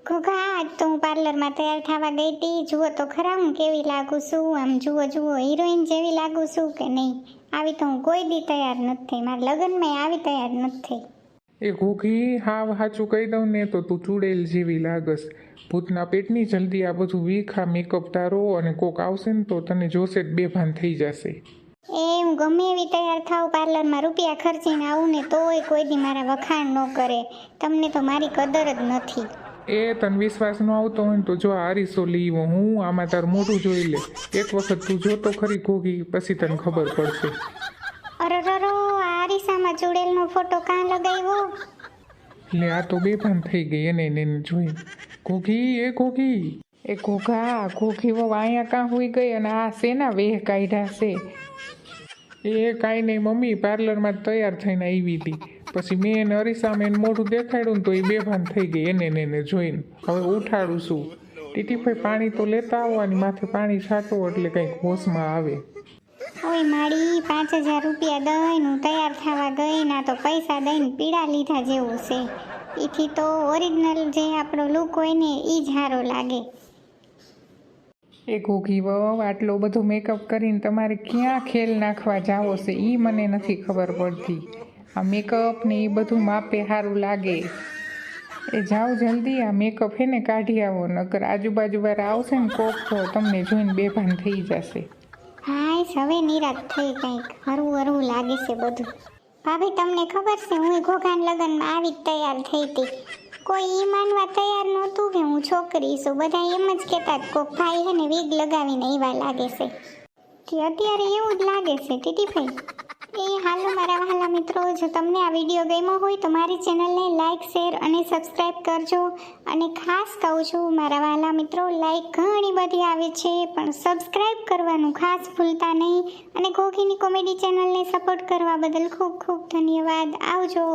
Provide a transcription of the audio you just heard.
ઘોઘા આજ તો હું પાર્લરમાં તૈયાર થવા ગઈ હતી. જુઓ તો ખરા હું કેવી લાગુ છું. આમ જુઓ હિરોઈન જેવી લાગુ છું કે નહીં. આવી તો હું કોઈ દી તૈયાર નથી થઈ. મારા લગ્નમાં આવી તૈયાર નથી થઈ. એ ઘોઘી હાવ સાચું કહી દઉં ને તો તું ચૂડેલ જેવી લાગસ. ભૂતના પેટની જલ્દી આ બધું વીખા મેકઅપ તારો અને કોક આવશે ને તો તને જોશે જ બેભાન થઈ જશે. એ હું ગમે એવી તૈયાર થાઉં પાર્લરમાં રૂપિયા ખર્ચીને આવું ને તોય કોઈ દી મારા વખાણ ન કરે. તમને તો મારી કદર જ નથી. એ તને વિશ્વાસ ન આવતો હોય ને તો જો આ અરીસો લીવો હું આમાં તારું મોઢું જોઈ લે. એક વખત તું જોતો ખરી ઘોઘી પછી તને ખબર પડશે. અરરરો આ અરીસામાં ચૂડેલનો ફોટો કાં લગાવ્યો? એટલે આ તો બેભાન થઈ ગઈ એને જોઈ. ઘોઘી એ ઘોઘી એ ઘોઘા ઘોઘી વો અહીંયા કાં હોઈ ગઈ અને આ શેના વેહ કાઢ્યા છે? એ કાંઈ નહીં મમ્મી, પાર્લરમાં તૈયાર થઈને આવી હતી. પછી મેં એને અરીસામાં એને મોઢું દેખાડ્યું ને તો એ બેભાન થઈ ગઈ એને જોઈને. હવે ઉઠાડું છું. ટીટીભાઈ પાણી તો લેતા આવો અને માથે પાણી છાંટો એટલે કંઈક હોશમાં આવે. ઓય માડી 5000 રૂપિયા દઈને હું તૈયાર થવા ગઈ ના તો પૈસા દઈને પીડા લીધા જેવું છે. એથી તો ઓરિજિનલ જે આપણો લુક હોય ને એ જ સારો લાગે. એ ઘોઘી વહુ આટલો બધો મેકઅપ કરીને તમારે ક્યાં ખેલ નાખવા જાવો છે એ મને નથી ખબર પડતી. આ મેકઅપ ને એ બધું માપે સારું લાગે. એ જાઓ જલ્દી આ મેકઅપ હે ને કાઢી આવો, નકર આજુબાજુવાળા આવશે ને કોક તો તમને જોઈને બેભાન થઈ જશે. હાય હવે નિરાશ થઈ. કંઈક હરવું લાગે છે બધું. ભાભી તમને ખબર છે હું ઘોઘાન લગ્નમાં આવી જ તૈયાર થઈ હતી. કોઈ એ માનવા તૈયાર નહોતું કે હું છોકરી છું. બધા એમ જ કહેતા કોક ભાઈ છે ને વીગ લગાવીને એવા લાગે છે. કે અત્યારે એવું જ લાગે છે ટીટીભાઈ. એ હાલો મારા વહાલા મિત્રો, જો તમને આ વિડીયો ગમ્યો હોય તો મારી ચેનલને લાઇક શેર અને સબસ્ક્રાઈબ કરજો. અને ખાસ કહું છું મારા વહાલા મિત્રો, લાઇક ઘણી બધી આવે છે પણ સબસ્ક્રાઈબ કરવાનું ખાસ ભૂલતા નહીં. અને ઘોઘીની કોમેડી ચેનલને સપોર્ટ કરવા બદલ ખૂબ ખૂબ ધન્યવાદ. આવજો.